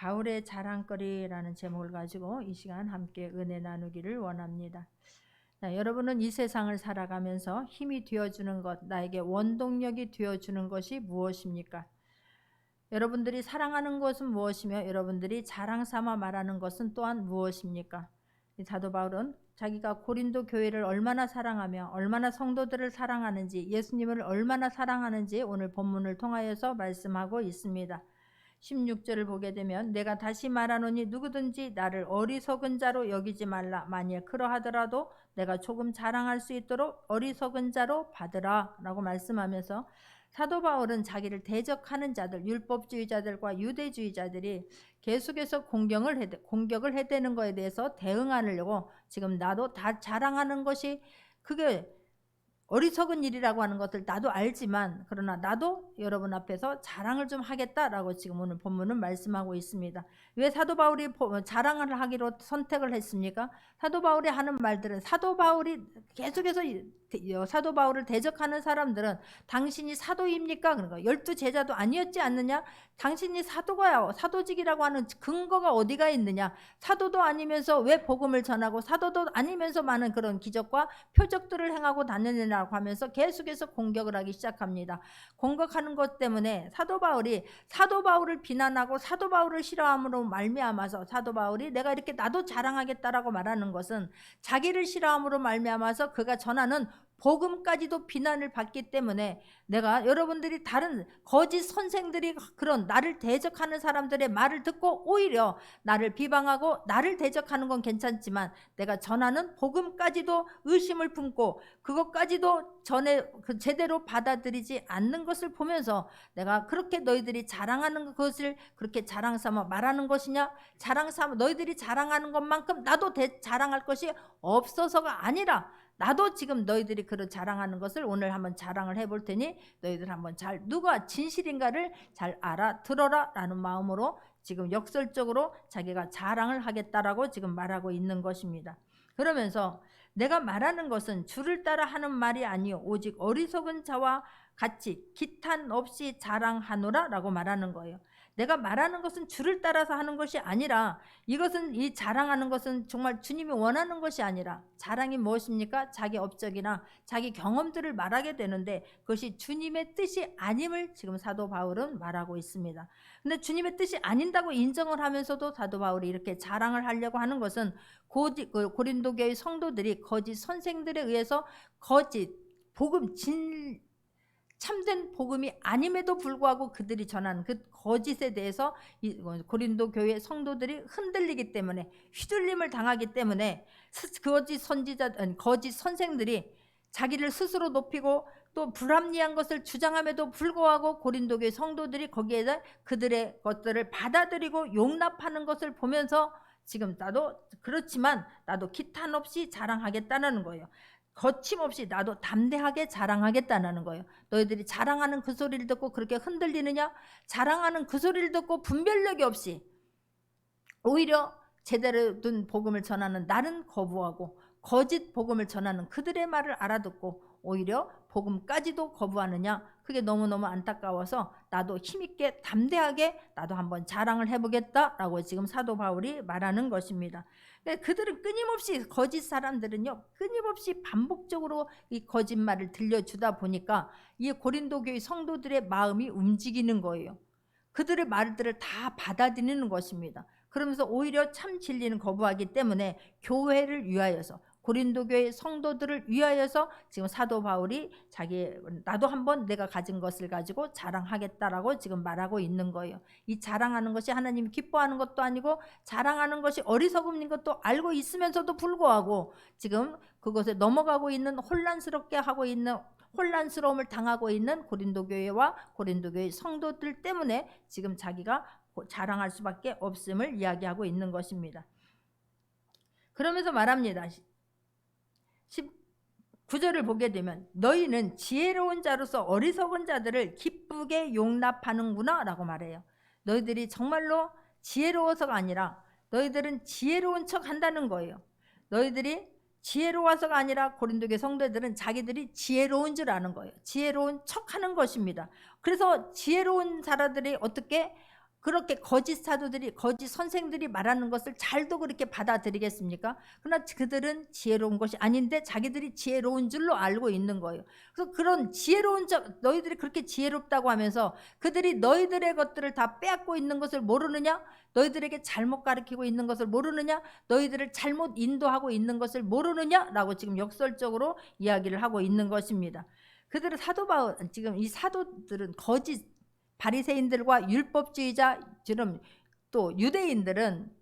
바울의 자랑거리라는 제목을 가지고 이 시간 함께 은혜 나누기를 원합니다. 자, 여러분은 이 세상을 살아가면서 힘이 되어주는 것, 나에게 원동력이 되어주는 것이 무엇입니까? 여러분들이 사랑하는 것은 무엇이며 여러분들이 자랑 삼아 말하는 것은 또한 무엇입니까? 사도 바울은 자기가 고린도 교회를 얼마나 사랑하며 얼마나 성도들을 사랑하는지, 예수님을 얼마나 사랑하는지 오늘 본문을 통하여서 말씀하고 있습니다. 16절을 보게 되면 내가 다시 말하노니 누구든지 나를 어리석은 자로 여기지 말라. 만일 그러하더라도 내가 조금 자랑할 수 있도록 어리석은 자로 받으라 라고 말씀하면서, 사도 바울은 자기를 대적하는 자들, 율법주의자들과 유대주의자들이 계속해서 공격을 해대는 것에 대해서 대응하려고 지금 나도 다 자랑하는 것이 그게 어리석은 일이라고 하는 것을 나도 알지만, 그러나 나도 여러분 앞에서 자랑을 좀 하겠다라고 지금 오늘 본문은 말씀하고 있습니다. 왜 사도 바울이 자랑을 하기로 선택을 했습니까? 사도 바울이 하는 말들은, 사도 바울이 계속해서 사도 바울을 대적하는 사람들은 당신이 사도입니까? 그러니까 12제자도 아니었지 않느냐? 당신이 사도가요, 사도직이라고 하는 근거가 어디가 있느냐? 사도도 아니면서 왜 복음을 전하고 사도도 아니면서 많은 그런 기적과 표적들을 행하고 다니느냐고 하면서 계속해서 공격을 하기 시작합니다. 공격하는 것 때문에 사도 바울을 비난하고 사도 바울을 싫어함으로 말미암아서, 사도 바울이 내가 이렇게 나도 자랑하겠다라고 말하는 것은 자기를 싫어함으로 말미암아서 그가 전하는 복음까지도 비난을 받기 때문에, 내가 여러분들이 다른 거짓 선생들이 그런 나를 대적하는 사람들의 말을 듣고 오히려 나를 비방하고 나를 대적하는 건 괜찮지만 내가 전하는 복음까지도 의심을 품고 그것까지도 제대로 받아들이지 않는 것을 보면서, 내가 그렇게 너희들이 자랑하는 것을 그렇게 자랑 삼아 말하는 것이냐? 자랑 삼아 너희들이 자랑하는 것만큼 나도 자랑할 것이 없어서가 아니라, 나도 지금 너희들이 그런 자랑하는 것을 오늘 한번 자랑을 해볼 테니 너희들 한번 잘 누가 진실인가를 잘 알아들어라 라는 마음으로 지금 역설적으로 자기가 자랑을 하겠다라고 지금 말하고 있는 것입니다. 그러면서 내가 말하는 것은 주를 따라 하는 말이 아니요 오직 어리석은 자와 같이 기탄 없이 자랑하노라 라고 말하는 거예요. 내가 말하는 것은 주를 따라서 하는 것이 아니라, 이것은 이 자랑하는 것은 정말 주님이 원하는 것이 아니라, 자랑이 무엇입니까? 자기 업적이나 자기 경험들을 말하게 되는데 그것이 주님의 뜻이 아님을 지금 사도 바울은 말하고 있습니다. 근데 주님의 뜻이 아닌다고 인정을 하면서도 사도 바울이 이렇게 자랑을 하려고 하는 것은 고린도 교회 성도들이 거짓 선생들에 의해서 거짓 복음, 참된 복음이 아님에도 불구하고 그들이 전하는 그 거짓에 대해서 고린도 교회 성도들이 흔들리기 때문에, 휘둘림을 당하기 때문에 거짓 선생들이 자기를 스스로 높이고 또 불합리한 것을 주장함에도 불구하고 고린도 교회 성도들이 거기에다 그들의 것들을 받아들이고 용납하는 것을 보면서, 지금 나도 그렇지만 나도 기탄 없이 자랑하겠다는 거예요. 거침없이 나도 담대하게 자랑하겠다는 거예요. 너희들이 자랑하는 그 소리를 듣고 그렇게 흔들리느냐? 자랑하는 그 소리를 듣고 분별력이 없이 오히려 제대로 된 복음을 전하는 나는 거부하고 거짓 복음을 전하는 그들의 말을 알아듣고 오히려 복음까지도 거부하느냐? 그게 너무너무 안타까워서 나도 힘있게 담대하게 나도 한번 자랑을 해보겠다라고 지금 사도 바울이 말하는 것입니다. 그들은 끊임없이, 거짓 사람들은요 끊임없이 반복적으로 이 거짓말을 들려주다 보니까 이 고린도 교회 성도들의 마음이 움직이는 거예요. 그들의 말들을 다 받아들이는 것입니다. 그러면서 오히려 참 진리는 거부하기 때문에 교회를 위하여서, 고린도 교회 성도들을 위하여서 지금 사도 바울이 나도 한번 내가 가진 것을 가지고 자랑하겠다라고 지금 말하고 있는 거예요. 이 자랑하는 것이 하나님이 기뻐하는 것도 아니고 자랑하는 것이 어리석음인 것도 알고 있으면서도 불구하고 지금 그것에 넘어가고 있는, 혼란스러움을 당하고 있는 고린도 교회와 고린도 교회 성도들 때문에 지금 자기가 자랑할 수밖에 없음을 이야기하고 있는 것입니다. 그러면서 말합니다. 19절을 보게 되면 너희는 지혜로운 자로서 어리석은 자들을 기쁘게 용납하는구나 라고 말해요. 너희들이 정말로 지혜로워서가 아니라 너희들은 지혜로운 척 한다는 거예요. 너희들이 지혜로워서가 아니라 고린도교회 성도들은 자기들이 지혜로운 줄 아는 거예요. 지혜로운 척 하는 것입니다. 그래서 지혜로운 사람들이 어떻게 그렇게 거짓 사도들이, 거짓 선생들이 말하는 것을 잘도 그렇게 받아들이겠습니까? 그러나 그들은 지혜로운 것이 아닌데 자기들이 지혜로운 줄로 알고 있는 거예요. 그래서 그런 지혜로운 너희들이 그렇게 지혜롭다고 하면서 그들이 너희들의 것들을 다 빼앗고 있는 것을 모르느냐? 너희들에게 잘못 가르치고 있는 것을 모르느냐? 너희들을 잘못 인도하고 있는 것을 모르느냐? 라고 지금 역설적으로 이야기를 하고 있는 것입니다. 그들은 지금 이 사도들은 거짓 바리새인들과 율법주의자처럼 또 유대인들은,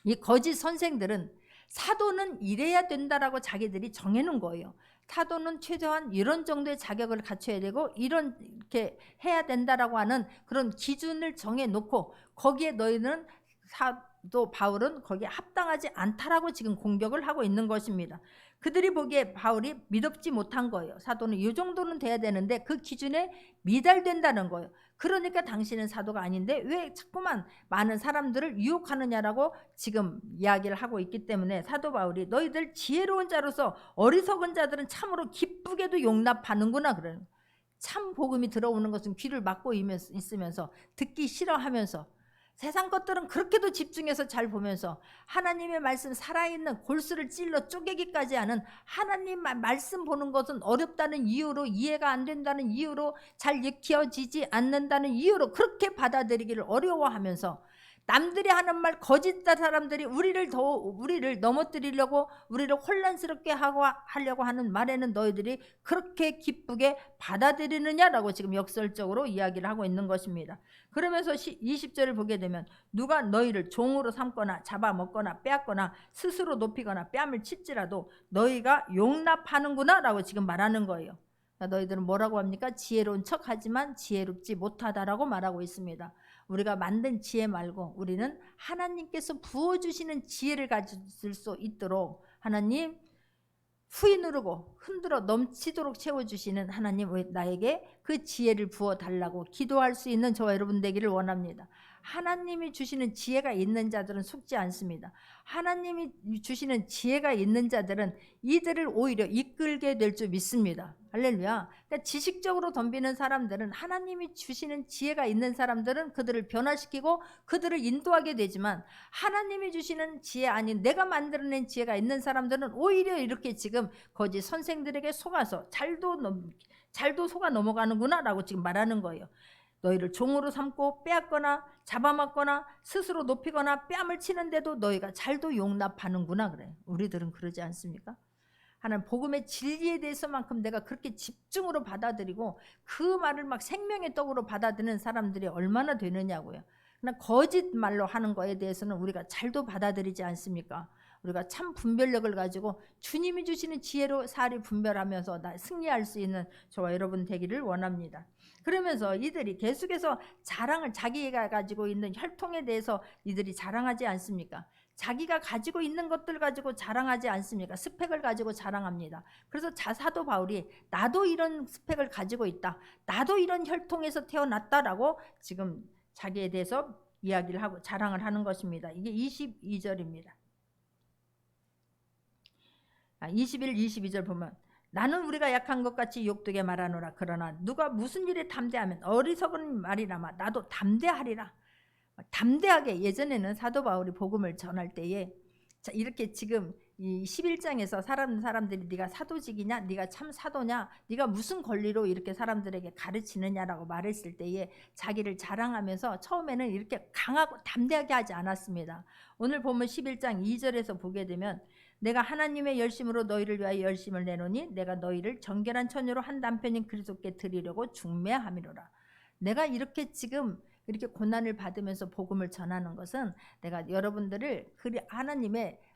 이 거짓 선생들은 사도는 이래야 된다라고 자기들이 정해놓은 거예요. 사도는 최소한 이런 정도의 자격을 갖춰야 되고 이렇게 해야 된다라고 하는 그런 기준을 정해놓고 거기에 너희는 사도 바울은 거기에 합당하지 않다라고 지금 공격을 하고 있는 것입니다. 그들이 보기에 바울이 믿업지 못한 거예요. 사도는 이 정도는 돼야 되는데 그 기준에 미달된다는 거예요. 그러니까 당신은 사도가 아닌데 왜 자꾸만 많은 사람들을 유혹하느냐라고 지금 이야기를 하고 있기 때문에 사도 바울이 너희들 지혜로운 자로서 어리석은 자들은 참으로 기쁘게도 용납하는구나 그래요. 참 복음이 들어오는 것은 귀를 막고 있으면서 듣기 싫어하면서 세상 것들은 그렇게도 집중해서 잘 보면서 하나님의 말씀 살아있는 골수를 찔러 쪼개기까지 하는 하나님 말씀 보는 것은 어렵다는 이유로, 이해가 안 된다는 이유로, 잘 익혀지지 않는다는 이유로 그렇게 받아들이기를 어려워하면서 남들이 하는 말, 거짓 사람들이 우리를 넘어뜨리려고, 우리를 혼란스럽게 하려고 하는 말에는 너희들이 그렇게 기쁘게 받아들이느냐라고 지금 역설적으로 이야기를 하고 있는 것입니다. 그러면서 20절을 보게 되면 누가 너희를 종으로 삼거나 잡아먹거나 빼앗거나 스스로 높이거나 뺨을 칠지라도 너희가 용납하는구나 라고 지금 말하는 거예요. 너희들은 뭐라고 합니까? 지혜로운 척하지만 지혜롭지 못하다라고 말하고 있습니다. 우리가 만든 지혜 말고 우리는 하나님께서 부어주시는 지혜를 가질 수 있도록 하나님 후이 누르고 흔들어 넘치도록 채워주시는 하나님, 나에게 그 지혜를 부어달라고 기도할 수 있는 저와 여러분 되기를 원합니다. 하나님이 주시는 지혜가 있는 자들은 속지 않습니다. 하나님이 주시는 지혜가 있는 자들은 이들을 오히려 이끌게 될 줄 믿습니다. 할렐루야. 그러니까 지식적으로 덤비는 사람들은, 하나님이 주시는 지혜가 있는 사람들은 그들을 변화시키고 그들을 인도하게 되지만 하나님이 주시는 지혜 아닌 내가 만들어낸 지혜가 있는 사람들은 오히려 이렇게 지금 거짓 선생들에게 속아서 잘도 속아 넘어가는구나 라고 지금 말하는 거예요. 너희를 종으로 삼고 빼앗거나 잡아먹거나 스스로 높이거나 뺨을 치는데도 너희가 잘도 용납하는구나 그래. 우리들은 그러지 않습니까? 하나님 복음의 진리에 대해서만큼 내가 그렇게 집중으로 받아들이고 그 말을 막 생명의 떡으로 받아들이는 사람들이 얼마나 되느냐고요. 그러나 거짓 말로 하는 거에 대해서는 우리가 잘도 받아들이지 않습니까? 우리가 참 분별력을 가지고 주님이 주시는 지혜로 사리 분별하면서 승리할 수 있는 저와 여러분 되기를 원합니다. 그러면서 이들이 계속해서 자기가 가지고 있는 혈통에 대해서 이들이 자랑하지 않습니까? 자기가 가지고 있는 것들 가지고 자랑하지 않습니까? 스펙을 가지고 자랑합니다. 그래서 사도 바울이 나도 이런 스펙을 가지고 있다, 나도 이런 혈통에서 태어났다라고 지금 자기에 대해서 이야기를 하고 자랑을 하는 것입니다. 이게 22절입니다. 21, 22절 보면 나는 우리가 약한 것 같이 욕되게 말하노라. 그러나 누가 무슨 일에 담대하면 어리석은 말이라마 나도 담대하리라. 담대하게. 예전에는 사도 바울이 복음을 전할 때에 이렇게 지금 이 11장에서 사람들이 네가 사도직이냐, 네가 참 사도냐, 네가 무슨 권리로 이렇게 사람들에게 가르치느냐라고 말했을 때에 자기를 자랑하면서 처음에는 이렇게 강하고 담대하게 하지 않았습니다. 오늘 보면 11장 2절에서 보게 되면 내가 하나님의 열심으로 너희를 위하여 열심을 내노니 내가 너희를 정결한 처녀로 한 남편인 그리스도께 드리려고 중매함이로라. 내가 이렇게 지금 이렇게 고난을 받으면서 복음을 전하는 것은 내가 여러분들을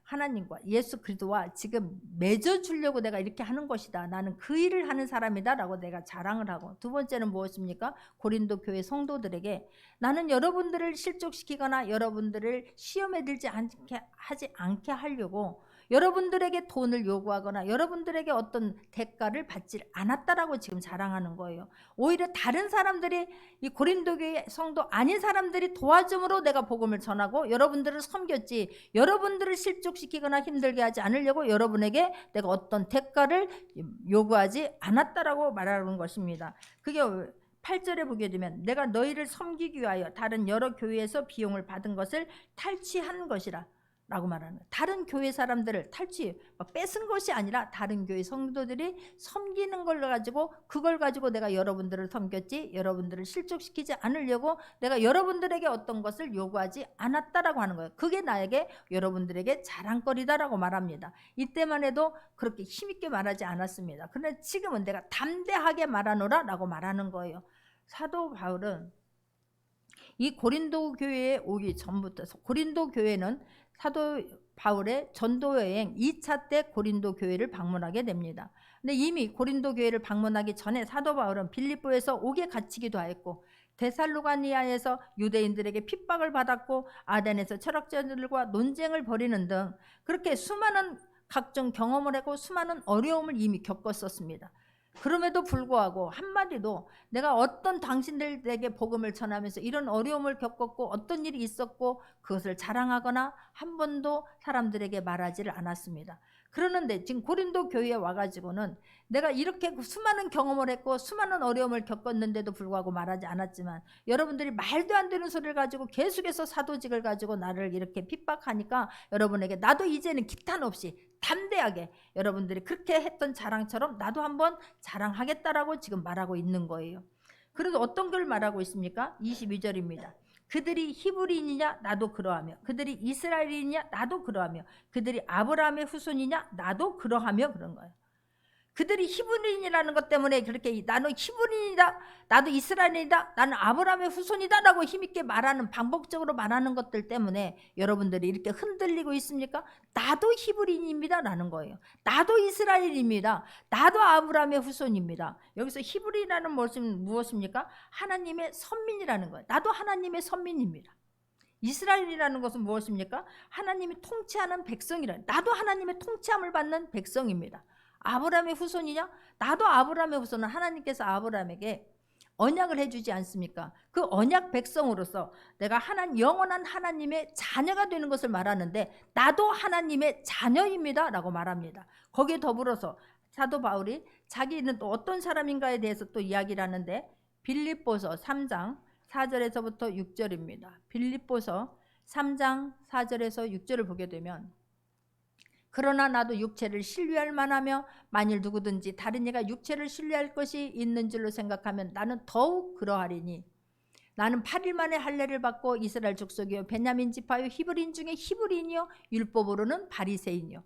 하나님과 예수 그리스도와 지금 맺어주려고 내가 이렇게 하는 것이다. 나는 그 일을 하는 사람이다 라고 내가 자랑을 하고, 두 번째는 무엇입니까? 고린도 교회 성도들에게 나는 여러분들을 실족시키거나 여러분들을 시험에 들지 하지 않게 하려고 여러분들에게 돈을 요구하거나 여러분들에게 어떤 대가를 받지 않았다라고 지금 자랑하는 거예요. 오히려 다른 사람들이, 이 고린도 교회 성도 아닌 사람들이 도와줌으로 내가 복음을 전하고 여러분들을 섬겼지, 여러분들을 실족시키거나 힘들게 하지 않으려고 여러분에게 내가 어떤 대가를 요구하지 않았다라고 말하는 것입니다. 그게 8절에 보게 되면 내가 너희를 섬기기 위하여 다른 여러 교회에서 비용을 받은 것을 탈취한 것이라 라고 말하는 거예요. 다른 교회 사람들을 뺏은 것이 아니라 다른 교회 성도들이 섬기는 걸 가지고, 그걸 가지고 내가 여러분들을 섬겼지, 여러분들을 실족시키지 않으려고 내가 여러분들에게 어떤 것을 요구하지 않았다라고 하는 거예요. 그게 나에게, 여러분들에게 자랑거리다라고 말합니다. 이때만 해도 그렇게 힘있게 말하지 않았습니다. 그런데 지금은 내가 담대하게 말하노라 라고 말하는 거예요. 사도 바울은 이 고린도 교회에 오기 전부터, 고린도 교회는 사도 바울의 전도 여행 2차 때 고린도 교회를 방문하게 됩니다. 근데 이미 고린도 교회를 방문하기 전에 사도 바울은 빌립보에서 옥에 갇히기도 하였고, 데살로가니아에서 유대인들에게 핍박을 받았고, 아덴에서 철학자들과 논쟁을 벌이는 등 그렇게 수많은 각종 경험을 하고 수많은 어려움을 이미 겪었었습니다. 그럼에도 불구하고 한마디도 내가 어떤 당신들에게 복음을 전하면서 이런 어려움을 겪었고 어떤 일이 있었고 그것을 자랑하거나 한 번도 사람들에게 말하지를 않았습니다. 그러는데 지금 고린도 교회에 와가지고는 내가 이렇게 수많은 경험을 했고 수많은 어려움을 겪었는데도 불구하고 말하지 않았지만, 여러분들이 말도 안 되는 소리를 가지고 계속해서 사도직을 가지고 나를 이렇게 핍박하니까 여러분에게 나도 이제는 기탄 없이 담대하게 여러분들이 그렇게 했던 자랑처럼 나도 한번 자랑하겠다라고 지금 말하고 있는 거예요. 그래서 어떤 걸 말하고 있습니까? 22절입니다. 그들이 히브리인이냐 나도 그러하며, 그들이 이스라엘인이냐 나도 그러하며, 그들이 아브라함의 후손이냐 나도 그러하며, 그런 거예요. 그들이 히브리인이라는 것 때문에 그렇게 나는 히브리인이다, 나도 이스라엘이다, 나는 아브라함의 후손이다 라고 힘있게 말하는, 반복적으로 말하는 것들 때문에 여러분들이 이렇게 흔들리고 있습니까? 나도 히브리인입니다 라는 거예요. 나도 이스라엘입니다, 나도 아브라함의 후손입니다. 여기서 히브리라는 것은 무엇입니까? 하나님의 선민이라는 거예요. 나도 하나님의 선민입니다. 이스라엘이라는 것은 무엇입니까? 하나님이 통치하는 백성이라, 나도 하나님의 통치함을 받는 백성입니다. 아브라함의 후손이냐? 나도 아브라함의 후손은 하나님께서 아브라함에게 언약을 해주지 않습니까? 그 언약 백성으로서 내가 영원한 하나님의 자녀가 되는 것을 말하는데 나도 하나님의 자녀입니다 라고 말합니다. 거기에 더불어서 사도 바울이 자기는 또 어떤 사람인가에 대해서 또 이야기를 하는데, 빌립보서 3장 4절에서부터 6절입니다. 빌립보서 3장 4절에서 6절을 보게 되면, 그러나 나도 육체를 신뢰할 만하며 만일 누구든지 다른 이가 육체를 신뢰할 것이 있는 줄로 생각하면 나는 더욱 그러하리니, 나는 8일 만에 할례를 받고 이스라엘 족속이요 베냐민 지파요 히브리인 중에 히브리인이요 율법으로는 바리새인이요.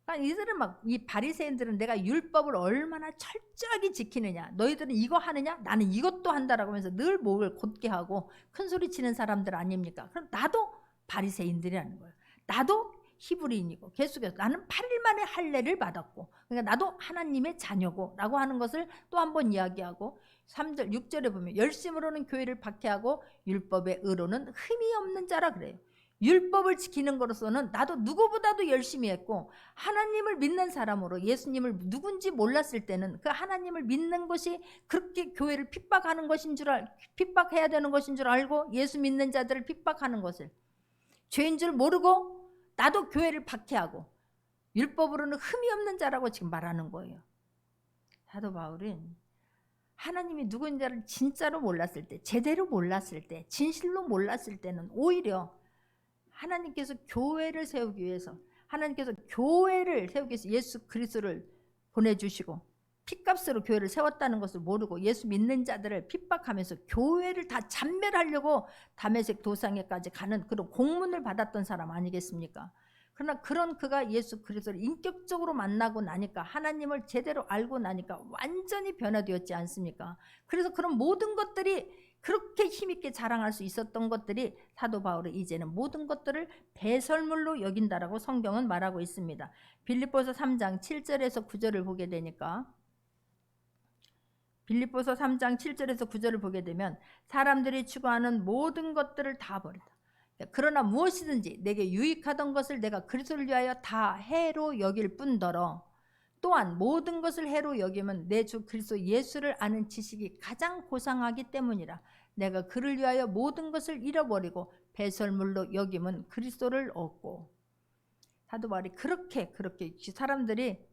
그러니까 이들은 이 바리새인들은 내가 율법을 얼마나 철저하게 지키느냐, 너희들은 이거 하느냐, 나는 이것도 한다라고 하면서 늘 목을 곧게 하고 큰 소리 치는 사람들 아닙니까? 그럼 나도 바리새인들이라는 거예요. 나도 히브리인이고 계속해서 나는 8일 만에 할례를 받았고, 그러니까 나도 하나님의 자녀고 라고 하는 것을 또 한 번 이야기하고, 3절 6절에 보면 열심으로는 교회를 박해하고 율법의 의로는 흠이 없는 자라 그래요. 율법을 지키는 것으로서는 나도 누구보다도 열심히 했고, 하나님을 믿는 사람으로 예수님을 누군지 몰랐을 때는 그 하나님을 믿는 것이 그렇게 교회를 핍박하는 것인 줄 핍박해야 되는 것인 줄 알고 예수 믿는 자들을 핍박하는 것을 죄인 줄 모르고 나도 교회를 박해하고 율법으로는 흠이 없는 자라고 지금 말하는 거예요. 사도 바울은 하나님이 누군지를 진짜로 몰랐을 때, 제대로 몰랐을 때, 진실로 몰랐을 때는 오히려 하나님께서 교회를 세우기 위해서, 하나님께서 교회를 세우기 위해서 예수 그리스도를 보내주시고 핏값으로 교회를 세웠다는 것을 모르고 예수 믿는 자들을 핍박하면서 교회를 다 잔멸하려고 다메섹 도상에까지 가는 그런 공문을 받았던 사람 아니겠습니까? 그러나 그런 그가 예수 그리스도를 인격적으로 만나고 나니까, 하나님을 제대로 알고 나니까 완전히 변화되었지 않습니까? 그래서 그런 모든 것들이, 그렇게 힘있게 자랑할 수 있었던 것들이 사도 바울은 이제는 모든 것들을 배설물로 여긴다라고 성경은 말하고 있습니다. 빌립보서 3장 7절에서 9절을 보게 되니까, 빌립보서 3장 7절에서 9절을 보게 되면, 사람들이 추구하는 모든 것들을 다 버린다. 그러나 무엇이든지 내게 유익하던 것을 내가 그리스도를 위하여 다 해로 여길 뿐더러, 또한 모든 것을 해로 여기면 내 주 그리스도 예수를 아는 지식이 가장 고상하기 때문이라. 내가 그를 위하여 모든 것을 잃어버리고 배설물로 여기면 그리스도를 얻고. 사도 바울이 그렇게 사람들이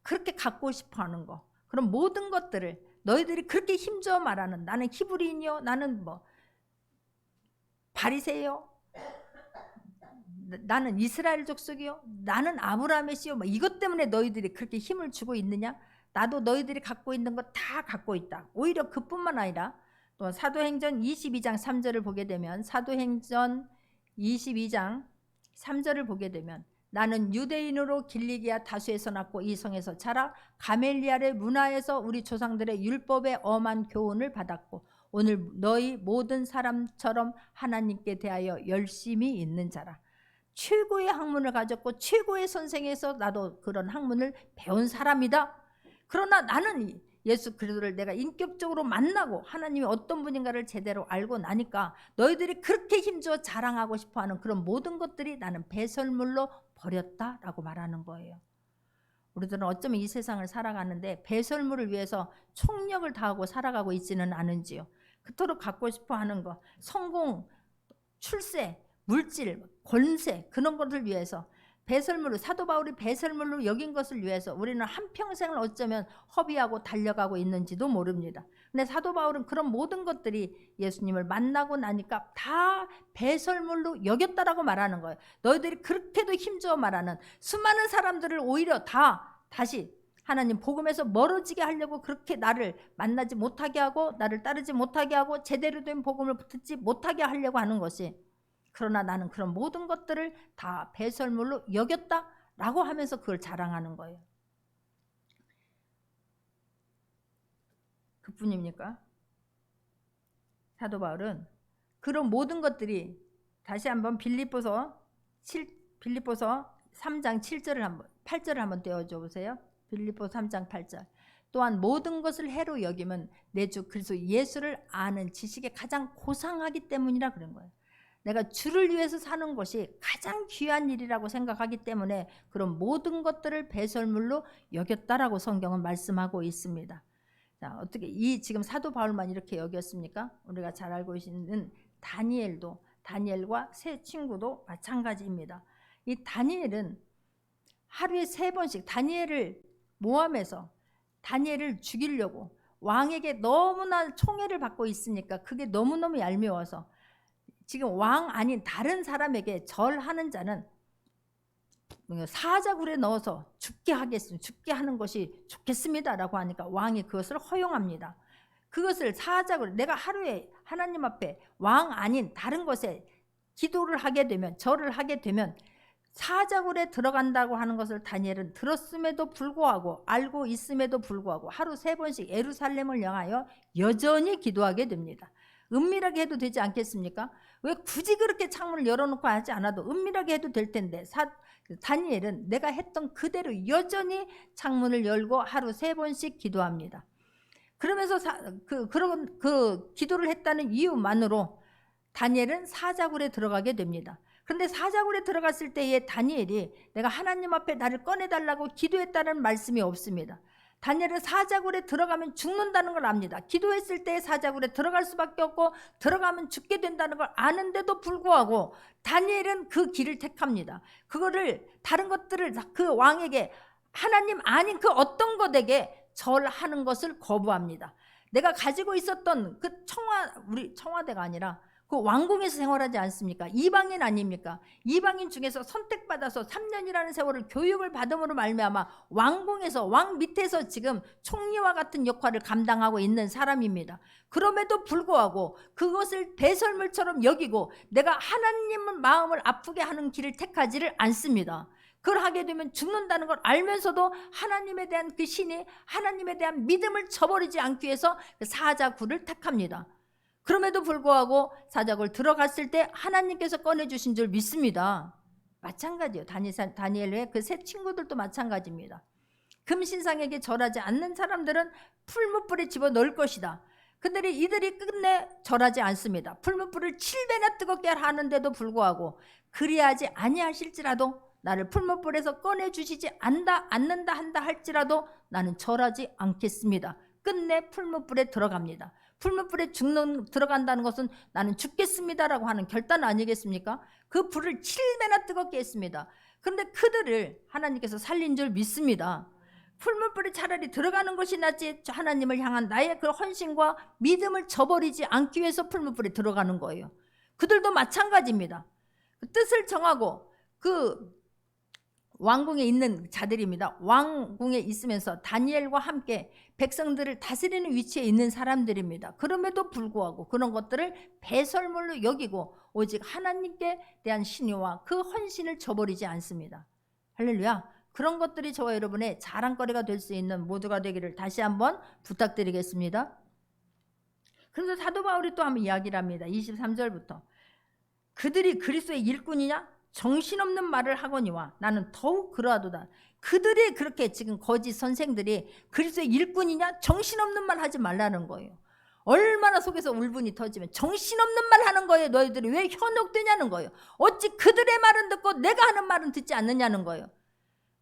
그렇게 갖고 싶어하는 거, 그런 모든 것들을 너희들이 그렇게 힘주어 말하는 나는 히브리인이요, 나는 뭐 바리새요, 나는 이스라엘 족속이요, 나는 아브라함의 씨요, 뭐 이것 때문에 너희들이 그렇게 힘을 주고 있느냐? 나도 너희들이 갖고 있는 거 다 갖고 있다. 오히려 그뿐만 아니라 또 사도행전 22장 3절을 보게 되면, 사도행전 22장 3절을 보게 되면, 나는 유대인으로 길리기아 다수에서 났고 이 성에서 자라 가멜리알의 문화에서 우리 조상들의 율법의 엄한 교훈을 받았고 오늘 너희 모든 사람처럼 하나님께 대하여 열심히 있는 자라. 최고의 학문을 가졌고 최고의 선생에서 나도 그런 학문을 배운 사람이다. 그러나 나는 예수 그리스도를 내가 인격적으로 만나고 하나님이 어떤 분인가를 제대로 알고 나니까 너희들이 그렇게 힘주어 자랑하고 싶어하는 그런 모든 것들이 나는 배설물로 버렸다라고 말하는 거예요. 우리들은 어쩌면 이 세상을 살아가는데 배설물을 위해서 총력을 다하고 살아가고 있지는 않은지요. 그토록 갖고 싶어하는 거, 성공, 출세, 물질, 권세, 그런 것을 위해서 배설물로, 사도 바울이 배설물로 여긴 것을 위해서 우리는 한평생을 어쩌면 허비하고 달려가고 있는지도 모릅니다. 근데 사도 바울은 그런 모든 것들이 예수님을 만나고 나니까 다 배설물로 여겼다라고 말하는 거예요. 너희들이 그렇게도 힘주어 말하는 수많은 사람들을 오히려 다시 하나님 복음에서 멀어지게 하려고 그렇게 나를 만나지 못하게 하고 나를 따르지 못하게 하고 제대로 된 복음을 듣지 못하게 하려고 하는 것이, 그러나 나는 그런 모든 것들을 다 배설물로 여겼다라고 하면서 그걸 자랑하는 거예요. 그뿐입니까? 사도 바울은 그런 모든 것들이, 다시 한번 빌립보서 3장 8절을 한번 떼어줘 보세요. 빌립보 3장 8절. 또한 모든 것을 해로 여기면 내 주 그리스도 예수를 아는 지식에 가장 고상하기 때문이라 그런 거예요. 내가 주를 위해서 사는 것이 가장 귀한 일이라고 생각하기 때문에 그런 모든 것들을 배설물로 여겼다라고 성경은 말씀하고 있습니다. 자, 어떻게 지금 사도 바울만 이렇게 여겼습니까? 우리가 잘 알고 있는 다니엘과 세 친구도 마찬가지입니다. 이 다니엘은 하루에 3번씩 다니엘을 모함해서 다니엘을 죽이려고 왕에게 너무나 총애를 받고 있으니까 그게 너무너무 얄미워서 지금 왕 아닌 다른 사람에게 절하는 자는 사자굴에 넣어서 죽게 하는 것이 좋겠습니다라고 하니까 왕이 그것을 허용합니다. 그것을 사자굴, 내가 하루에 하나님 앞에 왕 아닌 다른 것에 기도를 하게 되면, 절을 하게 되면 사자굴에 들어간다고 하는 것을 다니엘은 들었음에도 불구하고, 알고 있음에도 불구하고 하루 3번씩 예루살렘을 향하여 여전히 기도하게 됩니다. 은밀하게 해도 되지 않겠습니까? 왜 굳이 그렇게 창문을 열어놓고 하지 않아도 은밀하게 해도 될 텐데, 다니엘은 내가 했던 그대로 여전히 창문을 열고 하루 3번씩 기도합니다. 그러면서 그 기도를 했다는 이유만으로 다니엘은 사자굴에 들어가게 됩니다. 그런데 사자굴에 들어갔을 때에 다니엘이 내가 하나님 앞에 나를 꺼내달라고 기도했다는 말씀이 없습니다. 다니엘은 사자굴에 들어가면 죽는다는 걸 압니다. 기도했을 때 사자굴에 들어갈 수밖에 없고 들어가면 죽게 된다는 걸 아는데도 불구하고 다니엘은 그 길을 택합니다. 그거를, 다른 것들을 그 왕에게, 하나님 아닌 그 어떤 것에게 절하는 것을 거부합니다. 내가 가지고 있었던 그 우리 청와대가 아니라 그 왕궁에서 생활하지 않습니까? 이방인 아닙니까? 이방인 중에서 선택받아서 3년이라는 세월을 교육을 받음으로 말미암아 왕궁에서, 왕 밑에서 지금 총리와 같은 역할을 감당하고 있는 사람입니다. 그럼에도 불구하고 그것을 배설물처럼 여기고 내가 하나님의 마음을 아프게 하는 길을 택하지를 않습니다. 그걸 하게 되면 죽는다는 걸 알면서도 하나님에 대한 그 신이, 하나님에 대한 믿음을 저버리지 않기 위해서 그 사자굴을 택합니다. 그럼에도 불구하고 사자굴 들어갔을 때 하나님께서 꺼내주신 줄 믿습니다. 마찬가지예요. 다니엘의 그 세 친구들도 마찬가지입니다. 금신상에게 절하지 않는 사람들은 풀무불에 집어넣을 것이다. 근데 이들이 끝내 절하지 않습니다. 풀무불을 7배나 뜨겁게 하는데도 불구하고 그리하지 아니하실지라도, 나를 풀무불에서 꺼내주시지 않는다 한다 할지라도 나는 절하지 않겠습니다. 끝내 풀무불에 들어갑니다. 풀무불에 들어간다는 것은 나는 죽겠습니다라고 하는 결단 아니겠습니까? 그 불을 7배나 뜨겁게 했습니다. 그런데 그들을 하나님께서 살린 줄 믿습니다. 풀무불에 차라리 들어가는 것이 낫지 하나님을 향한 나의 그 헌신과 믿음을 저버리지 않기 위해서 풀무불에 들어가는 거예요. 그들도 마찬가지입니다. 그 뜻을 정하고 그 왕궁에 있는 자들입니다. 왕궁에 있으면서 다니엘과 함께 백성들을 다스리는 위치에 있는 사람들입니다. 그럼에도 불구하고 그런 것들을 배설물로 여기고 오직 하나님께 대한 신뢰와 그 헌신을 저버리지 않습니다. 할렐루야. 그런 것들이 저와 여러분의 자랑거리가 될 수 있는 모두가 되기를 다시 한번 부탁드리겠습니다. 그래서 사도 바울이 또 한번 이야기를 합니다. 23절부터 그들이 그리스도의 일꾼이냐? 정신없는 말을 하거니와 나는 더욱 그러하도다. 그들이 그렇게 지금 거짓 선생들이 그리스도의 일꾼이냐? 정신없는 말 하지 말라는 거예요. 얼마나 속에서 울분이 터지면 정신없는 말 하는 거예요. 너희들이 왜 현혹되냐는 거예요. 어찌 그들의 말은 듣고 내가 하는 말은 듣지 않느냐는 거예요.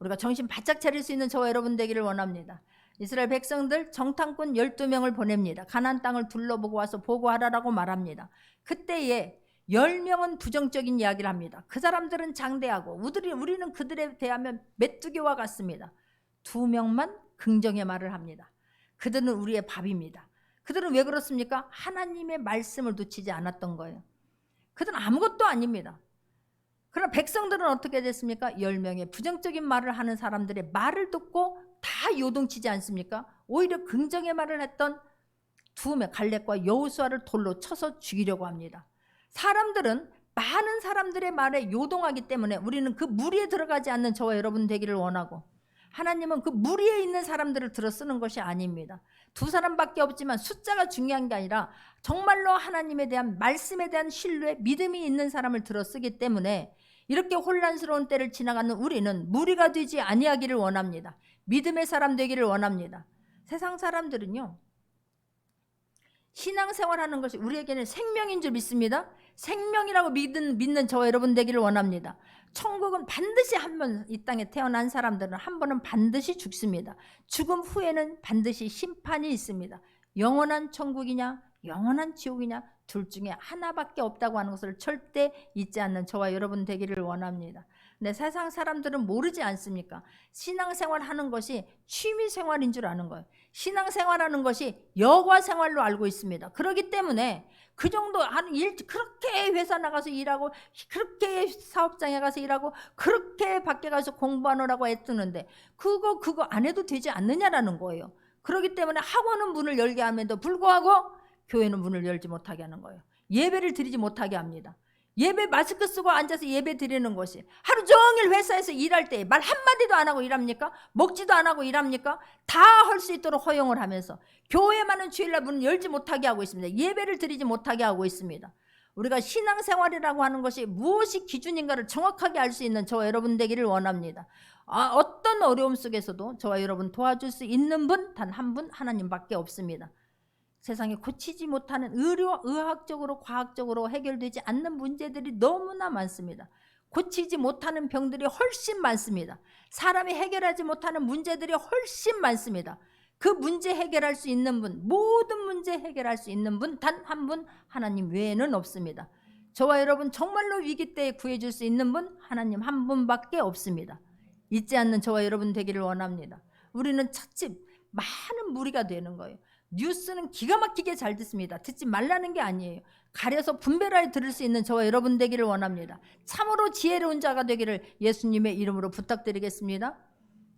우리가 정신 바짝 차릴 수 있는 저와 여러분 되기를 원합니다. 이스라엘 백성들 정탐꾼 12명을 보냅니다. 가나안 땅을 둘러보고 와서 보고하라라고 말합니다. 그때에 10명은 부정적인 이야기를 합니다. 그 사람들은 장대하고 우리는 그들에 대하면 메뚜기와 같습니다. 2명만 긍정의 말을 합니다. 그들은 우리의 밥입니다. 그들은 왜 그렇습니까? 하나님의 말씀을 놓치지 않았던 거예요. 그들은 아무것도 아닙니다. 그러나 백성들은 어떻게 됐습니까? 10명의 부정적인 말을 하는 사람들의 말을 듣고 다 요동치지 않습니까? 오히려 긍정의 말을 했던 2명 갈렙과 여호수아를 돌로 쳐서 죽이려고 합니다. 사람들은 많은 사람들의 말에 요동하기 때문에 우리는 그 무리에 들어가지 않는 저와 여러분 되기를 원하고, 하나님은 그 무리에 있는 사람들을 들어 쓰는 것이 아닙니다. 2사람밖에 없지만 숫자가 중요한 게 아니라 정말로 하나님에 대한 말씀에 대한 신뢰, 믿음이 있는 사람을 들어 쓰기 때문에 이렇게 혼란스러운 때를 지나가는 우리는 무리가 되지 아니하기를 원합니다. 믿음의 사람 되기를 원합니다. 세상 사람들은요, 신앙생활하는 것이 우리에게는 생명인 줄 믿습니다. 생명이라고 믿는 저와 여러분 되기를 원합니다. 천국은 반드시 한 번, 이 땅에 태어난 사람들은 한 번은 반드시 죽습니다. 죽음 후에는 반드시 심판이 있습니다. 영원한 천국이냐 영원한 지옥이냐 둘 중에 하나밖에 없다고 하는 것을 절대 잊지 않는 저와 여러분 되기를 원합니다. 근데 세상 사람들은 모르지 않습니까? 신앙생활 하는 것이 취미생활인 줄 아는 거예요. 신앙생활하는 것이 여가생활로 알고 있습니다. 그렇기 때문에 그 정도 하는 일, 그렇게 회사 나가서 일하고, 그렇게 사업장에 가서 일하고, 그렇게 밖에 가서 공부하느라고 애쓰는데 그거 안 해도 되지 않느냐라는 거예요. 그렇기 때문에 학원은 문을 열게 함에도 불구하고 교회는 문을 열지 못하게 하는 거예요. 예배를 드리지 못하게 합니다. 예배 마스크 쓰고 앉아서 예배 드리는 것이, 하루 종일 회사에서 일할 때 말 한마디도 안 하고 일합니까? 먹지도 안 하고 일합니까? 다 할 수 있도록 허용을 하면서 교회만은 주일날 문을 열지 못하게 하고 있습니다. 예배를 드리지 못하게 하고 있습니다. 우리가 신앙생활이라고 하는 것이 무엇이 기준인가를 정확하게 알 수 있는 저와 여러분 되기를 원합니다. 어떤 어려움 속에서도 저와 여러분 도와줄 수 있는 분 단 한 분, 하나님밖에 없습니다. 세상에 고치지 못하는 의학적으로 과학적으로 해결되지 않는 문제들이 너무나 많습니다. 고치지 못하는 병들이 훨씬 많습니다. 사람이 해결하지 못하는 문제들이 훨씬 많습니다. 그 문제 해결할 수 있는 분, 모든 문제 해결할 수 있는 분 단 한 분, 하나님 외에는 없습니다. 저와 여러분 정말로 위기 때에 구해줄 수 있는 분 하나님 한 분밖에 없습니다. 잊지 않는 저와 여러분 되기를 원합니다. 우리는 찻집 많은 무리가 되는 거예요. 뉴스는 기가 막히게 잘 듣습니다. 듣지 말라는 게 아니에요. 가려서 분별하여 들을 수 있는 저와 여러분 되기를 원합니다. 참으로 지혜로운 자가 되기를 예수님의 이름으로 부탁드리겠습니다.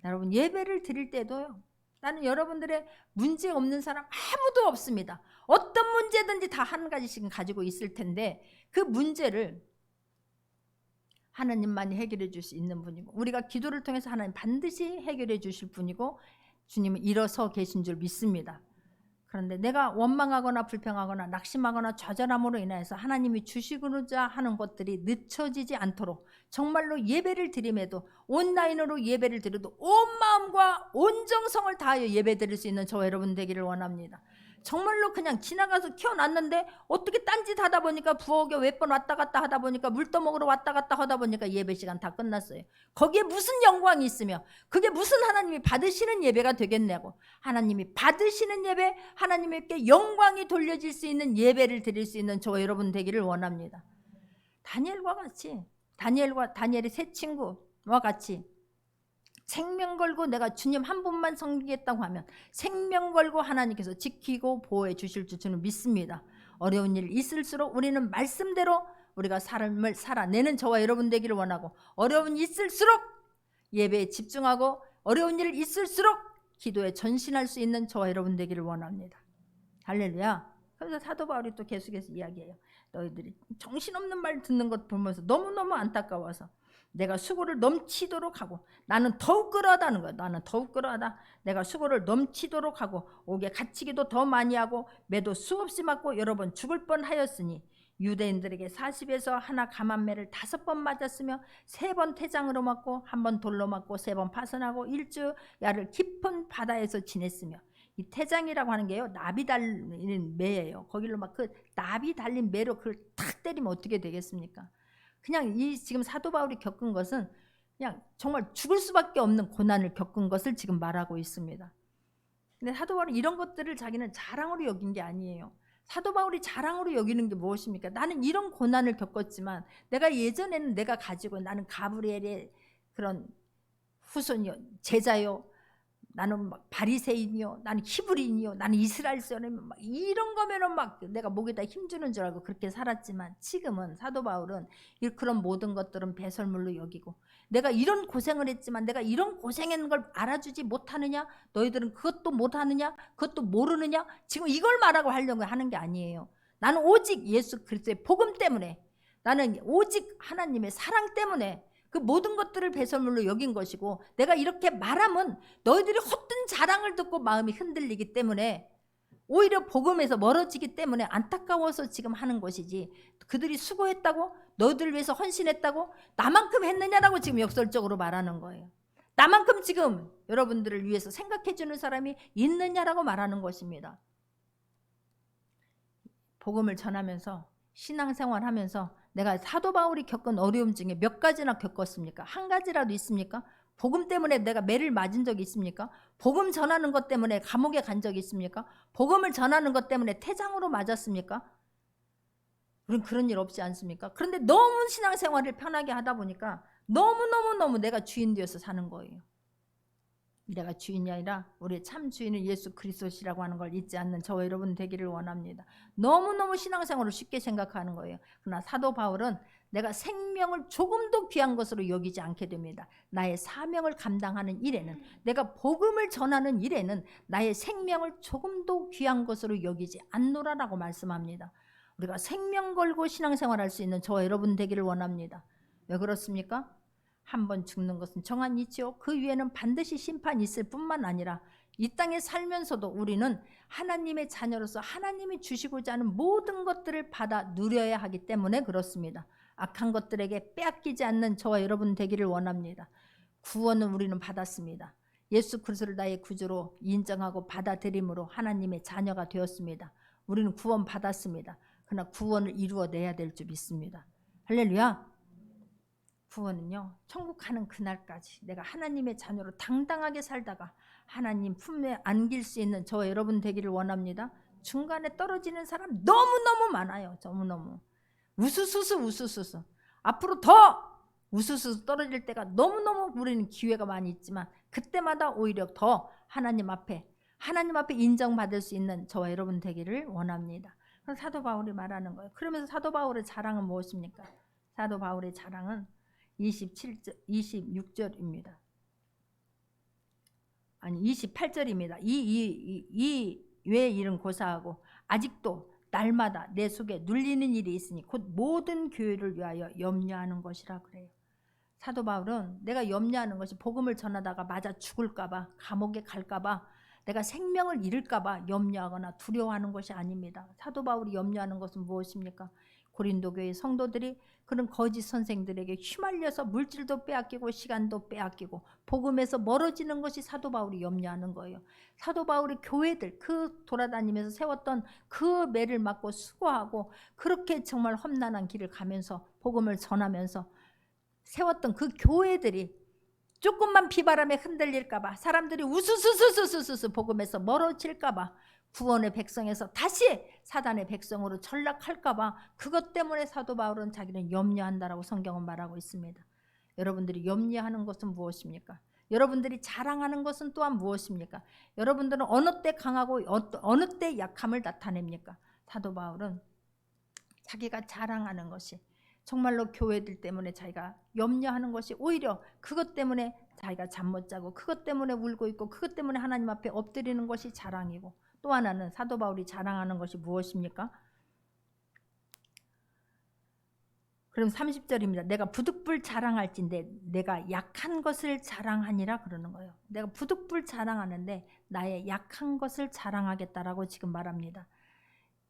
여러분 예배를 드릴 때도요, 나는 여러분들의 문제 없는 사람 아무도 없습니다. 어떤 문제든지 다 한 가지씩은 가지고 있을 텐데 그 문제를 하나님만이 해결해 줄 수 있는 분이고, 우리가 기도를 통해서 하나님 반드시 해결해 주실 분이고, 주님은 일어서 계신 줄 믿습니다. 그런데 내가 원망하거나 불평하거나 낙심하거나 좌절함으로 인해서 하나님이 주시고자 하는 것들이 늦춰지지 않도록 정말로 예배를 드림에도, 온라인으로 예배를 드려도 온 마음과 온 정성을 다하여 예배 드릴 수 있는 저와 여러분 되기를 원합니다. 정말로 그냥 지나가서 키워놨는데 어떻게 딴짓 하다 보니까 부엌에 몇 번 왔다 갔다 하다 보니까 물 떠먹으러 왔다 갔다 하다 보니까 예배 시간 다 끝났어요. 거기에 무슨 영광이 있으며 그게 무슨 하나님이 받으시는 예배가 되겠냐고. 하나님이 받으시는 예배, 하나님께 영광이 돌려질 수 있는 예배를 드릴 수 있는 저와 여러분 되기를 원합니다. 다니엘과 같이, 다니엘의 세 친구와 같이 생명 걸고 내가 주님 한 분만 섬기겠다고 하면 생명 걸고 하나님께서 지키고 보호해 주실 줄 저는 믿습니다. 어려운 일 있을수록 우리는 말씀대로 우리가 삶을 살아내는 저와 여러분 되기를 원하고, 어려운 일 있을수록 예배에 집중하고, 어려운 일 있을수록 기도에 전신할 수 있는 저와 여러분 되기를 원합니다. 할렐루야. 그래서 사도 바울이 또 계속해서 이야기해요. 너희들이 정신없는 말 듣는 것 보면서 너무너무 안타까워서 내가 수고를 넘치도록 하고, 나는 더욱 그러하다는 거야. 나는 더욱 그러하다. 내가 수고를 넘치도록 하고 옥에 갇히기도 더 많이 하고 매도 수없이 맞고 여러 번 죽을 뻔하였으니 유대인들에게 40에서 하나 감한매를 5번 맞았으며 3번 태장으로 맞고 1번 돌로 맞고 3번 파선하고 1주야를 깊은 바다에서 지냈으며, 이 태장이라고 하는 게요, 나비 달린 매예요. 거기로 막 그 나비 달린 매로 그걸 탁 때리면 어떻게 되겠습니까? 그냥 이 지금 사도 바울이 겪은 것은 그냥 정말 죽을 수밖에 없는 고난을 겪은 것을 지금 말하고 있습니다. 근데 사도 바울은 이런 것들을 자기는 자랑으로 여긴 게 아니에요. 사도 바울이 자랑으로 여기는 게 무엇입니까? 나는 이런 고난을 겪었지만 내가 예전에는 내가 가지고, 나는 가브리엘의 그런 후손이요, 제자요, 나는 막 바리새인이요, 나는 히브리인이요, 나는 이스라엘 사람이요, 막 이런 거면은 막 내가 목에다 힘주는 줄 알고 그렇게 살았지만, 지금은 사도 바울은 그런 모든 것들은 배설물로 여기고, 내가 이런 고생을 했지만 내가 이런 고생한 걸 알아주지 못하느냐, 너희들은 그것도 못하느냐, 그것도 모르느냐, 지금 이걸 말하고 하려고 하는 게 아니에요. 나는 오직 예수 그리스도의 복음 때문에, 나는 오직 하나님의 사랑 때문에 그 모든 것들을 배설물로 여긴 것이고, 내가 이렇게 말하면 너희들이 헛된 자랑을 듣고 마음이 흔들리기 때문에, 오히려 복음에서 멀어지기 때문에 안타까워서 지금 하는 것이지, 그들이 수고했다고, 너희들을 위해서 헌신했다고 나만큼 했느냐라고 지금 역설적으로 말하는 거예요. 나만큼 지금 여러분들을 위해서 생각해 주는 사람이 있느냐라고 말하는 것입니다. 복음을 전하면서 신앙생활 하면서 내가 사도 바울이 겪은 어려움 중에 몇 가지나 겪었습니까? 한 가지라도 있습니까? 복음 때문에 내가 매를 맞은 적이 있습니까? 복음 전하는 것 때문에 감옥에 간 적이 있습니까? 복음을 전하는 것 때문에 태장으로 맞았습니까? 우린 그런 일 없지 않습니까? 그런데 너무 신앙생활을 편하게 하다 보니까 너무너무너무 내가 주인 되어서 사는 거예요. 내가 주인이 아니라 우리의 참 주인은 예수 그리스도시라고 하는 걸 잊지 않는 저와 여러분 되기를 원합니다. 너무너무 신앙생활을 쉽게 생각하는 거예요. 그러나 사도 바울은 내가 생명을 조금도 귀한 것으로 여기지 않게 됩니다. 나의 사명을 감당하는 일에는, 내가 복음을 전하는 일에는 나의 생명을 조금도 귀한 것으로 여기지 않노라라고 말씀합니다. 우리가 생명 걸고 신앙생활할 수 있는 저와 여러분 되기를 원합니다. 왜 그렇습니까? 한 번 죽는 것은 정한 이치요, 그 위에는 반드시 심판이 있을 뿐만 아니라 이 땅에 살면서도 우리는 하나님의 자녀로서 하나님이 주시고자 하는 모든 것들을 받아 누려야 하기 때문에 그렇습니다. 악한 것들에게 빼앗기지 않는 저와 여러분 되기를 원합니다. 구원은 우리는 받았습니다. 예수 그리스도를 나의 구주로 인정하고 받아들임으로 하나님의 자녀가 되었습니다. 우리는 구원 받았습니다. 그러나 구원을 이루어내야 될 줄 믿습니다. 할렐루야. 구원은요, 천국 가는 그날까지 내가 하나님의 자녀로 당당하게 살다가 하나님 품에 안길 수 있는 저와 여러분 되기를 원합니다. 중간에 떨어지는 사람 너무너무 많아요. 너무너무 우수수수 앞으로 더 우수수 떨어질 때가 너무너무 우리는 기회가 많이 있지만, 그때마다 오히려 더 하나님 앞에 인정받을 수 있는 저와 여러분 되기를 원합니다. 사도 바울이 말하는 거예요. 그러면서 사도 바울의 자랑은 무엇입니까? 사도 바울의 자랑은 26절입니다. 아니 28절입니다. 이 외의 일은 고사하고 아직도 날마다 내 속에 눌리는 일이 있으니 곧 모든 교회를 위하여 염려하는 것이라 그래요. 사도 바울은 내가 염려하는 것이 복음을 전하다가 맞아 죽을까 봐, 감옥에 갈까 봐, 내가 생명을 잃을까 봐 염려하거나 두려워하는 것이 아닙니다. 사도 바울이 염려하는 것은 무엇입니까? 고린도 교회 성도들이 그런 거짓 선생들에게 휘말려서 물질도 빼앗기고 시간도 빼앗기고 복음에서 멀어지는 것이 사도 바울이 염려하는 거예요. 사도 바울이 교회들 그 돌아다니면서 세웠던 그 매를 맞고 수고하고 그렇게 정말 험난한 길을 가면서 복음을 전하면서 세웠던 그 교회들이 조금만 비바람에 흔들릴까봐, 사람들이 우수수수수수수 복음에서 멀어질까봐, 구원의 백성에서 다시 사단의 백성으로 전락할까봐, 그것 때문에 사도 바울은 자기는 염려한다라고 성경은 말하고 있습니다. 여러분들이 염려하는 것은 무엇입니까? 여러분들이 자랑하는 것은 또한 무엇입니까? 여러분들은 어느 때 강하고 어느 때 약함을 나타냅니까? 사도 바울은 자기가 자랑하는 것이 정말로 교회들 때문에 자기가 염려하는 것이 오히려 그것 때문에 자기가 잠 못 자고 그것 때문에 울고 있고 그것 때문에 하나님 앞에 엎드리는 것이 자랑이고, 또 하나는 사도 바울이 자랑하는 것이 무엇입니까? 그럼 30절입니다. 내가 부득불 자랑할진대 내가 약한 것을 자랑하니라 그러는 거예요. 내가 부득불 자랑하는데 나의 약한 것을 자랑하겠다라고 지금 말합니다.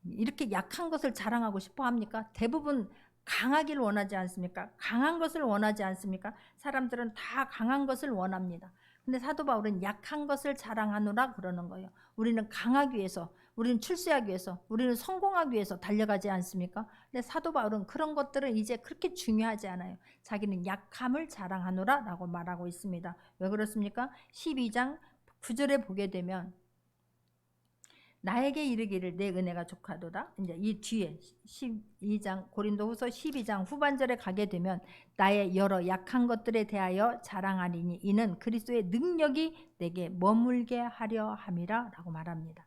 이렇게 약한 것을 자랑하고 싶어 합니까? 대부분 강하길 원하지 않습니까? 강한 것을 원하지 않습니까? 사람들은 다 강한 것을 원합니다. 근데 사도 바울은 약한 것을 자랑하노라 그러는 거예요. 우리는 강하기 위해서, 우리는 출세하기 위해서, 우리는 성공하기 위해서 달려가지 않습니까? 근데 사도 바울은 그런 것들은 이제 그렇게 중요하지 않아요. 자기는 약함을 자랑하노라 라고 말하고 있습니다. 왜 그렇습니까? 12장 9절에 보게 되면 나에게 이르기를 내 은혜가 족하도다. 이제 이 뒤에 12장 고린도후서 12장 후반절에 가게 되면 나의 여러 약한 것들에 대하여 자랑하리니 이는 그리스도의 능력이 내게 머물게 하려 함이라라고 말합니다.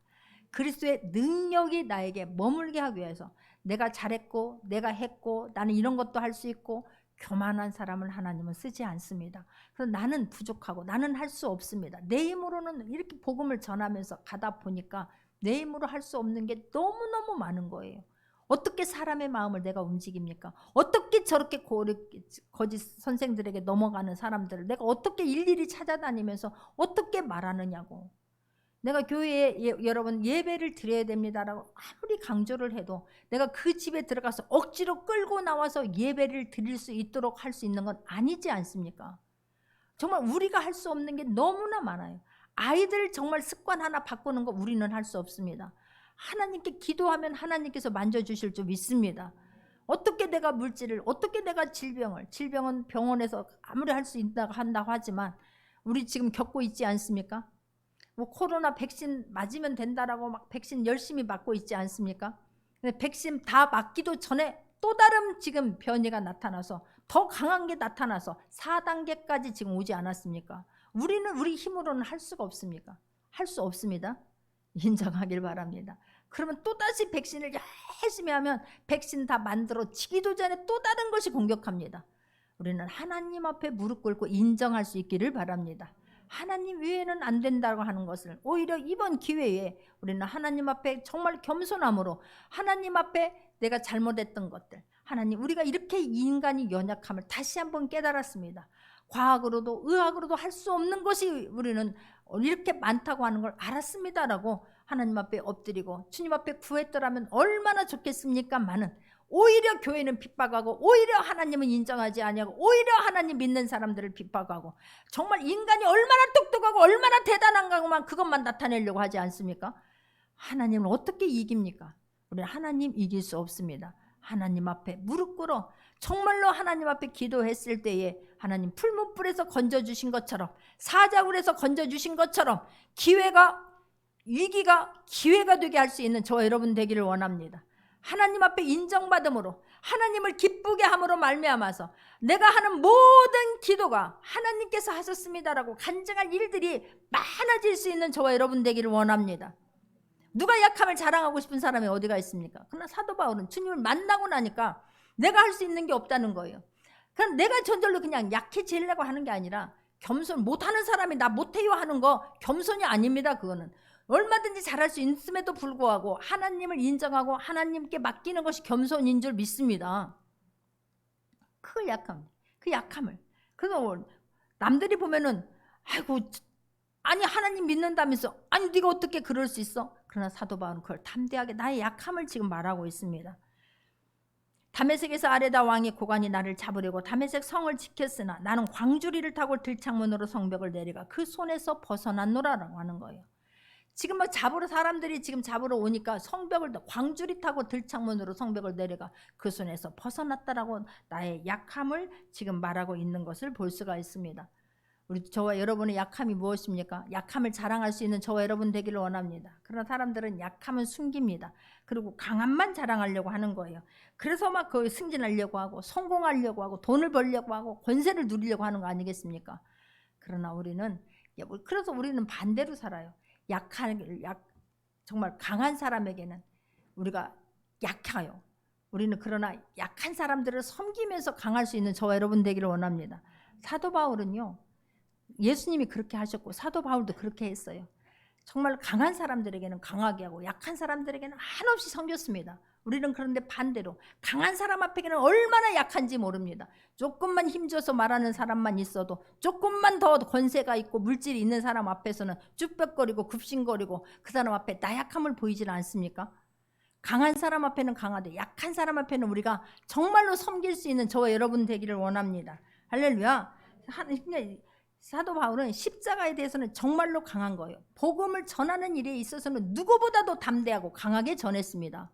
그리스도의 능력이 나에게 머물게 하기 위해서 내가 잘했고 내가 했고 나는 이런 것도 할 수 있고 교만한 사람을 하나님은 쓰지 않습니다. 그래서 나는 부족하고 나는 할 수 없습니다. 내 힘으로는 이렇게 복음을 전하면서 가다 보니까 내 힘으로 할 수 없는 게 너무너무 많은 거예요. 어떻게 사람의 마음을 내가 움직입니까? 어떻게 저렇게 거짓 선생들에게 넘어가는 사람들을 내가 어떻게 일일이 찾아다니면서 어떻게 말하느냐고. 내가 교회에 여러분 예배를 드려야 됩니다라고 아무리 강조를 해도 내가 그 집에 들어가서 억지로 끌고 나와서 예배를 드릴 수 있도록 할 수 있는 건 아니지 않습니까? 정말 우리가 할 수 없는 게 너무나 많아요. 아이들 정말 습관 하나 바꾸는 거 우리는 할 수 없습니다. 하나님께 기도하면 하나님께서 만져주실 줄 믿습니다. 어떻게 내가 물질을, 어떻게 내가 질병은 병원에서 아무리 할 수 있다고 한다고 하지만 우리 지금 겪고 있지 않습니까? 뭐 코로나 백신 맞으면 된다라고 막 백신 열심히 맞고 있지 않습니까? 근데 백신 다 맞기도 전에 또 다른 지금 변이가 나타나서 더 강한 게 나타나서 4단계까지 지금 오지 않았습니까? 우리는 우리 힘으로는 할 수가 없습니까? 할 수 없습니다. 인정하길 바랍니다. 그러면 또다시 백신을 열심히 하면 백신 다 만들어지기도 전에 또 다른 것이 공격합니다. 우리는 하나님 앞에 무릎 꿇고 인정할 수 있기를 바랍니다. 하나님 외에는 안 된다고 하는 것을 오히려 이번 기회에 우리는 하나님 앞에 정말 겸손함으로 하나님 앞에 내가 잘못했던 것들, 하나님 우리가 이렇게 인간이 연약함을 다시 한번 깨달았습니다. 과학으로도 의학으로도 할 수 없는 것이 우리는 이렇게 많다고 하는 걸 알았습니다라고 하나님 앞에 엎드리고 주님 앞에 구했더라면 얼마나 좋겠습니까만은 오히려 교회는 핍박하고 오히려 하나님은 인정하지 아니하고 오히려 하나님 믿는 사람들을 핍박하고 정말 인간이 얼마나 똑똑하고 얼마나 대단한가만 그것만 나타내려고 하지 않습니까? 하나님을 어떻게 이깁니까? 우리는 하나님 이길 수 없습니다. 하나님 앞에 무릎 꿇어 정말로 하나님 앞에 기도했을 때에 하나님 풀무불에서 건져주신 것처럼 사자굴에서 건져주신 것처럼 위기가 기회가 되게 할 수 있는 저와 여러분 되기를 원합니다. 하나님 앞에 인정받음으로 하나님을 기쁘게 함으로 말미암아서 내가 하는 모든 기도가 하나님께서 하셨습니다라고 간증할 일들이 많아질 수 있는 저와 여러분 되기를 원합니다. 누가 약함을 자랑하고 싶은 사람이 어디가 있습니까? 그러나 사도 바울은 주님을 만나고 나니까 내가 할 수 있는 게 없다는 거예요. 그럼 내가 저절로 그냥 약해지려고 하는 게 아니라 겸손 못하는 사람이 나 못해요 하는 거 겸손이 아닙니다. 그거는 얼마든지 잘할 수 있음에도 불구하고 하나님을 인정하고 하나님께 맡기는 것이 겸손인 줄 믿습니다. 그 약함을 그래서 남들이 보면은 아이고 아니 하나님 믿는다면서 아니 네가 어떻게 그럴 수 있어? 그러나 사도 바울은 그걸 담대하게 나의 약함을 지금 말하고 있습니다. 다메섹에서 아레다 왕의 고관이 나를 잡으려고 다메섹 성을 지켰으나 나는 광주리를 타고 들창문으로 성벽을 내려가 그 손에서 벗어났노라라고 하는 거예요. 지금 막 사람들이 지금 잡으러 오니까 성벽을 광주리 타고 들창문으로 성벽을 내려가 그 손에서 벗어났다라고 나의 약함을 지금 말하고 있는 것을 볼 수가 있습니다. 우리 저와 여러분의 약함이 무엇입니까? 약함을 자랑할 수 있는 저와 여러분 되기를 원합니다. 그러나 사람들은 약함은 숨깁니다. 그리고 강함만 자랑하려고 하는 거예요. 그래서 막 그 승진하려고 하고 성공하려고 하고 돈을 벌려고 하고 권세를 누리려고 하는 거 아니겠습니까? 그러나 우리는 그래서 우리는 반대로 살아요. 정말 강한 사람에게는 우리가 약해요. 우리는 그러나 약한 사람들을 섬기면서 강할 수 있는 저와 여러분 되기를 원합니다. 사도 바울은요, 예수님이 그렇게 하셨고 사도 바울도 그렇게 했어요. 정말 강한 사람들에게는 강하게 하고 약한 사람들에게는 한없이 섬겼습니다. 우리는 그런데 반대로 강한 사람 앞에는 얼마나 약한지 모릅니다. 조금만 힘줘서 말하는 사람만 있어도, 조금만 더 권세가 있고 물질이 있는 사람 앞에서는 쭈뼛거리고 굽신거리고 그 사람 앞에 나약함을 보이질 않습니까? 강한 사람 앞에는 강하되 약한 사람 앞에는 우리가 정말로 섬길 수 있는 저와 여러분 되기를 원합니다. 할렐루야. 사도 바울은 십자가에 대해서는 정말로 강한 거예요. 복음을 전하는 일에 있어서는 누구보다도 담대하고 강하게 전했습니다.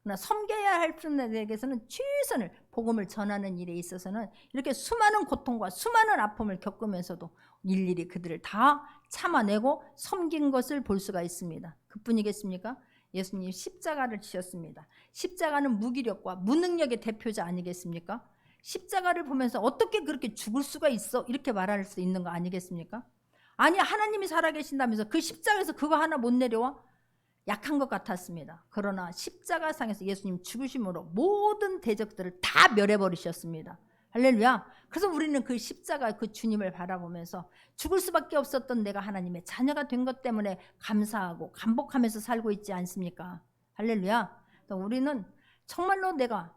그러나 섬겨야 할 분들에게서는 최선을, 복음을 전하는 일에 있어서는 이렇게 수많은 고통과 수많은 아픔을 겪으면서도 일일이 그들을 다 참아내고 섬긴 것을 볼 수가 있습니다. 그뿐이겠습니까? 예수님 십자가를 지셨습니다. 십자가는 무기력과 무능력의 대표자 아니겠습니까? 십자가를 보면서 어떻게 그렇게 죽을 수가 있어? 이렇게 말할 수 있는 거 아니겠습니까? 아니, 하나님이 살아계신다면서 그 십자가에서 그거 하나 못 내려와? 약한 것 같았습니다. 그러나 십자가상에서 예수님 죽으심으로 모든 대적들을 다 멸해버리셨습니다. 할렐루야. 그래서 우리는 그 십자가, 그 주님을 바라보면서 죽을 수밖에 없었던 내가 하나님의 자녀가 된 것 때문에 감사하고 감복하면서 살고 있지 않습니까? 할렐루야. 우리는 정말로 내가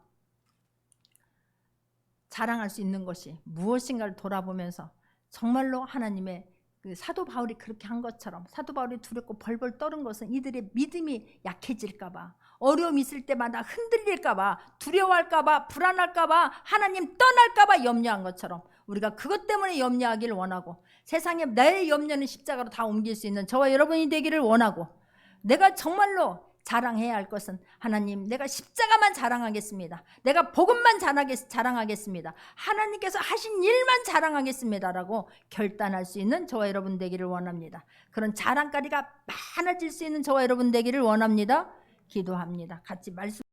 자랑할 수 있는 것이 무엇인가를 돌아보면서 정말로 하나님의 그 사도 바울이 그렇게 한 것처럼, 사도 바울이 두렵고 벌벌 떠는 것은 이들의 믿음이 약해질까 봐, 어려움이 있을 때마다 흔들릴까 봐, 두려워할까 봐, 불안할까 봐, 하나님 떠날까 봐 염려한 것처럼 우리가 그것 때문에 염려하기를 원하고, 세상에 내 염려는 십자가로 다 옮길 수 있는 저와 여러분이 되기를 원하고, 내가 정말로 자랑해야 할 것은 하나님, 내가 십자가만 자랑하겠습니다. 내가 복음만 자랑하겠습니다. 하나님께서 하신 일만 자랑하겠습니다라고 결단할 수 있는 저와 여러분 되기를 원합니다. 그런 자랑거리가 많아질 수 있는 저와 여러분 되기를 원합니다. 기도합니다. 같이 말씀